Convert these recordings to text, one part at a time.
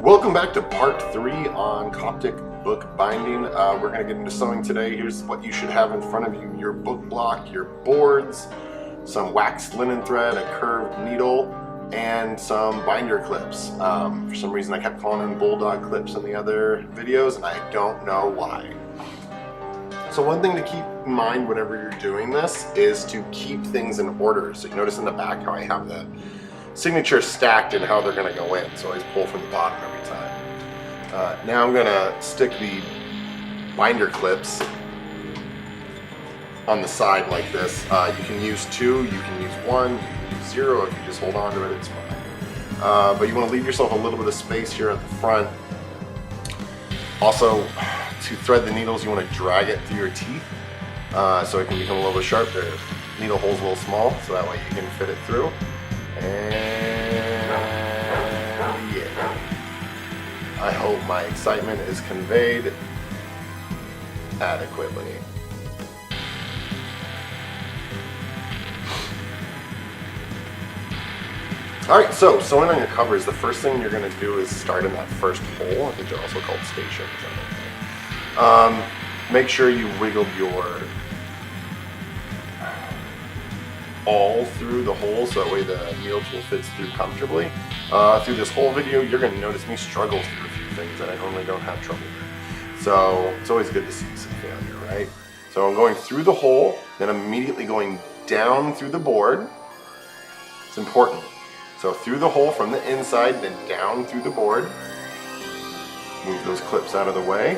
Welcome back to part 3 on Coptic book binding. We're going to get into sewing today. Here's what you should have in front of you: your book block, your boards, some waxed linen thread, a curved needle, and some binder clips. For some reason I kept calling them bulldog clips in the other videos, and I don't know why. So one thing to keep in mind whenever you're doing this is to keep things in order. So you notice in the back how I have the signature stacked and how they're going to go in. So I always pull from the bottom every time. Now I'm going to stick the binder clips on the side like this. You can use 2, you can use 1, you can use 0. If you just hold on to it, it's fine. But you want to leave yourself a little bit of space here at the front. Also, to thread the needles, you want to drag it through your teeth so it can become a little bit sharp. The needle hole's a little small, so that way you can fit it through. And yeah, I hope my excitement is conveyed adequately. Alright, so sewing on your covers, the first thing you're going to do is start in that first hole, which are also called stations. Make sure you wiggle your all through the hole so that way the needle tool fits through comfortably. Through this whole video, you're going to notice me struggle through a few things that I normally don't have trouble with. So it's always good to see some failure, right? So I'm going through the hole, then I'm immediately going down through the board. It's important. So through the hole from the inside, then down through the board. Move those clips out of the way.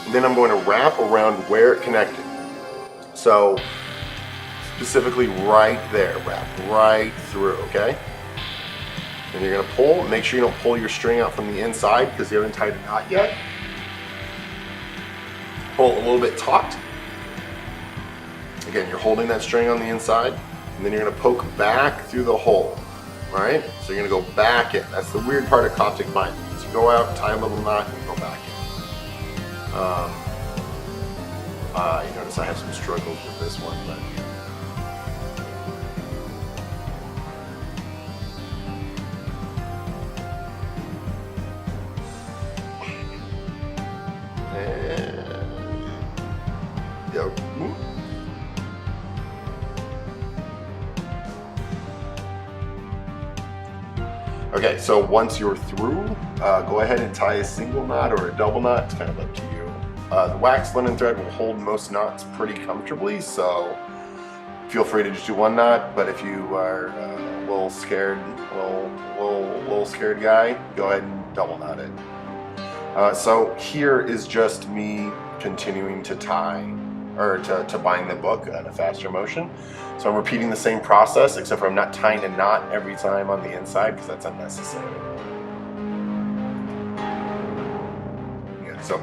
And then I'm going to wrap around where it connected. So specifically right there, wrap right through, okay? Then you're gonna pull, make sure you don't pull your string out from the inside because you haven't tied a knot yet. Pull it a little bit taut. Again, you're holding that string on the inside, and then you're gonna poke back through the hole, all right? So you're gonna go back in. That's the weird part of Coptic binding. So you go out, tie a little knot, and go back in. You notice I have some struggles with this one, but okay, so once you're through, go ahead and tie a single knot or a double knot. It's kind of up to you. The waxed linen thread will hold most knots pretty comfortably, so feel free to just do 1 knot. But if you are a little scared, little scared guy, go ahead and double knot it. So here is just me continuing to tie or to bind the book in a faster motion. So I'm repeating the same process, except for I'm not tying a knot every time on the inside because that's unnecessary. So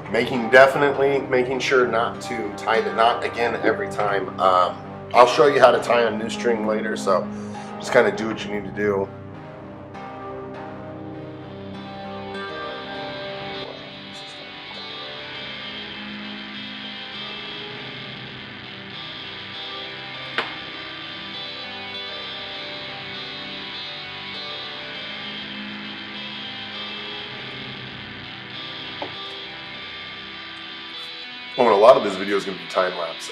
definitely making sure not to tie the knot again every time. I'll show you how to tie a new string later, so just kind of do what you need to do. Oh, and a lot of this video is going to be time lapse.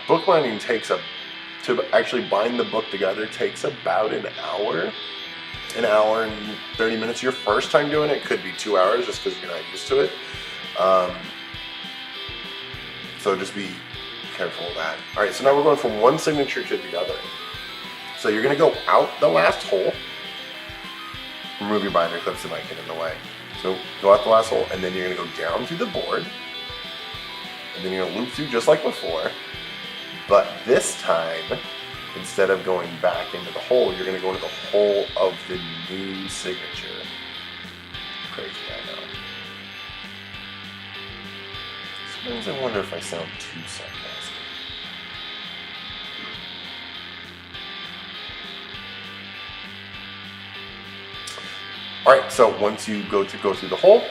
Book binding takes to actually bind the book together takes about an hour and 30 minutes. Your first time doing it could be 2 hours just because you're not used to it. So just be careful of that. All right, so now we're going from one signature to the other. So you're going to go out the last hole. Remove your binder clips that might get in the way. So go out the last hole, and then you're going to go down through the board. And then you're going to loop through just like before, but this time, instead of going back into the hole, you're going to go into the hole of the new signature. Crazy, I know. Sometimes I wonder if I sound too sarcastic. Alright, so once you go through the hole,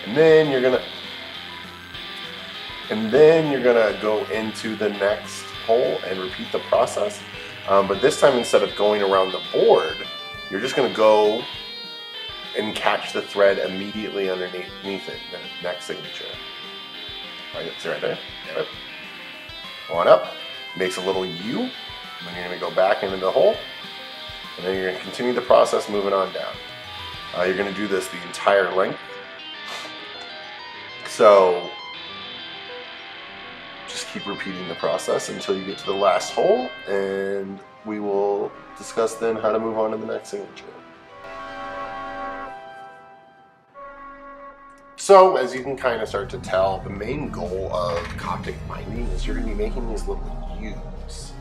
and then you're going to go into the next hole and repeat the process. But this time, instead of going around the board, you're just going to go and catch the thread immediately underneath it, the next signature. Right, it's right there. Yep. Going up, makes a little U, and then you're going to go back into the hole, and then you're going to continue the process moving on down. You're going to do this the entire length. So just keep repeating the process until you get to the last hole, and we will discuss then how to move on to the next signature. So as you can kind of start to tell, the main goal of Coptic binding is you're going to be making these little U's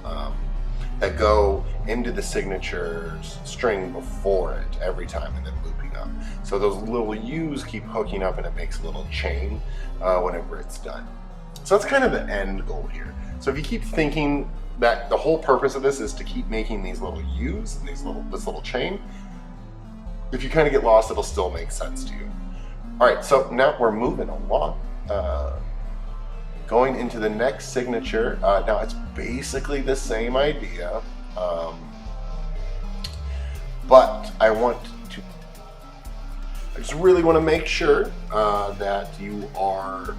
that go into the signature's string before it every time and then looping up. So those little U's keep hooking up and it makes a little chain whenever it's done. So that's kind of the end goal here. So if you keep thinking that the whole purpose of this is to keep making these little U's and this little chain, if you kind of get lost, it'll still make sense to you. All right, so now we're moving along. Going into the next signature. Now it's basically the same idea, but I just really want to make sure that you are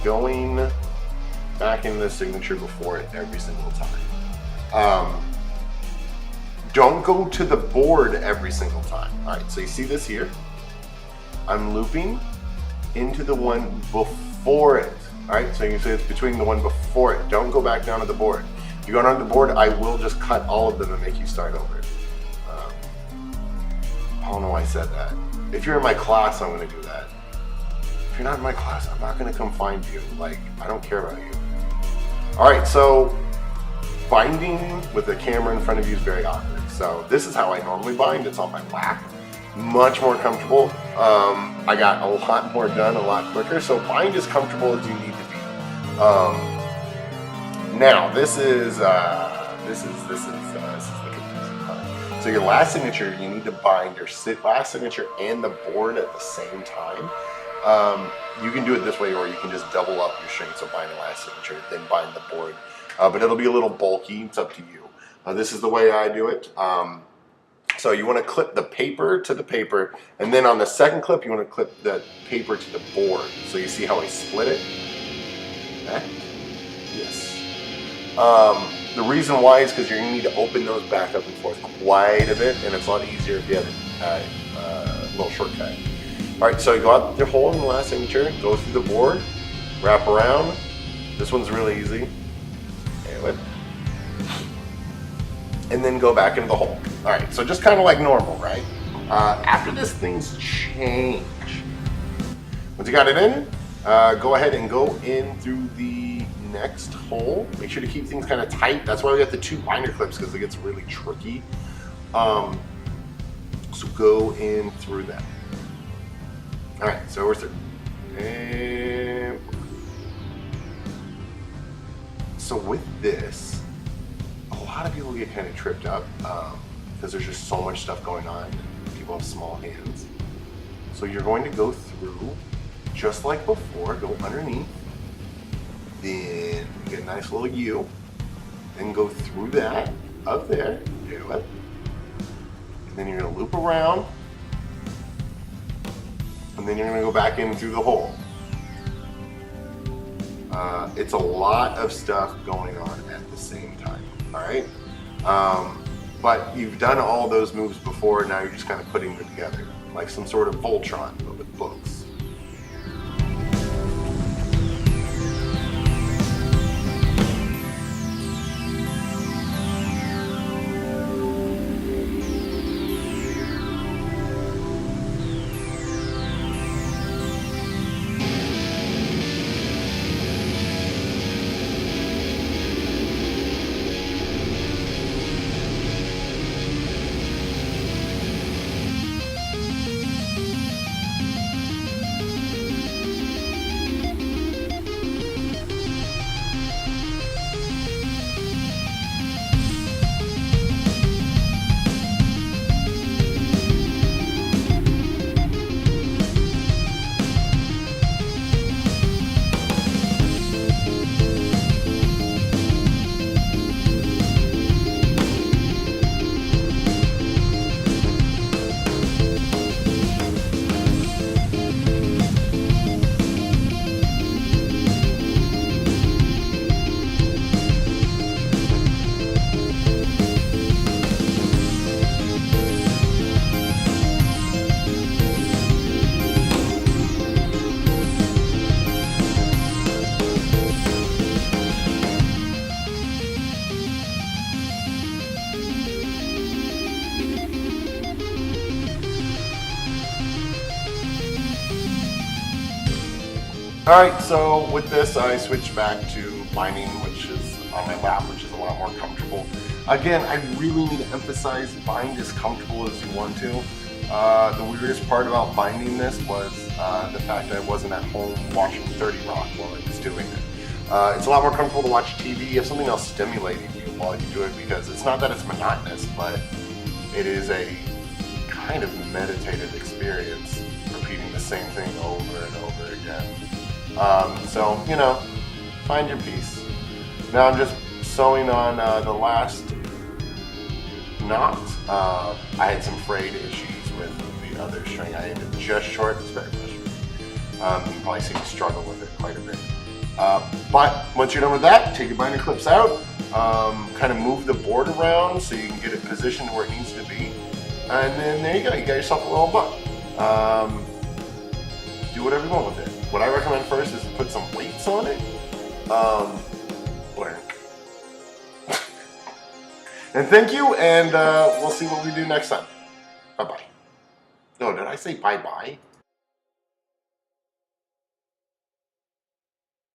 going back into the signature before it every single time. Don't go to the board every single time. All right, so you see this here? I'm looping into the one before it. All right, so you can see it's between the one before it. Don't go back down to the board. If you go down to the board, I will just cut all of them and make you start over. I don't know why I said that. If you're in my class, I'm gonna do that. If you're not in my class, I'm not gonna come find you. Like, I don't care about you. All right, so binding with the camera in front of you is very awkward. So this is how I normally bind. It's on my lap. Much more comfortable. I got a lot more done a lot quicker. So bind as comfortable as you need to be. Now this is the confusing part. So your last signature, you need to bind your last signature and the board at the same time. You can do it this way, or you can just double up your string. So bind the last signature, then bind the board. But it'll be a little bulky. It's up to you. This is the way I do it. So you want to clip the paper to the paper, and then on the second clip, you want to clip the paper to the board. So you see how I split it? Okay. Yes. The reason why is because you're going to need to open those back up and forth quite a bit, and it's a lot easier if you have a little shortcut. All right, so you go out your hole in the last signature, go through the board, wrap around. This one's really easy. Anyway. And then go back into the hole. All right, so just kind of like normal, right? After this, things change. Once you got it in, go ahead and go in through the next hole. Make sure to keep things kind of tight. That's why we got the 2 binder clips, because it gets really tricky. So go in through that. All right, so we're through. And so with this, a lot of people get kind of tripped up because there's just so much stuff going on and people have small hands. So you're going to go through just like before, go underneath, then get a nice little U, then go through that up there, do it, and then you're going to loop around, and then you're going to go back in through the hole. It's a lot of stuff going on at the same time. All right, but you've done all those moves before. Now you're just kind of putting them together, like some sort of Voltron, but with books. Alright, so with this I switched back to binding, which is on my lap, which is a lot more comfortable. Again, I really need to emphasize bind as comfortable as you want to. The weirdest part about binding this was the fact that I wasn't at home watching 30 Rock while I was doing it. It's a lot more comfortable to watch TV. You have something else stimulating you while you do it, because it's not that it's monotonous, but it is a kind of meditative experience, repeating the same thing over and over again. So, you know, find your piece. Now I'm just sewing on the last knot. I had some frayed issues with the other string. I ended just short. It's very frustrating. You can probably see me struggle with it quite a bit. But once you're done with that, take your binder clips out, kind of move the board around so you can get it positioned where it needs to be. And then there you go, you got yourself a little book. Do whatever you want with it. What I recommend first is to put some weights on it. Blank. And thank you, and we'll see what we do next time. Bye-bye. No, did I say bye-bye?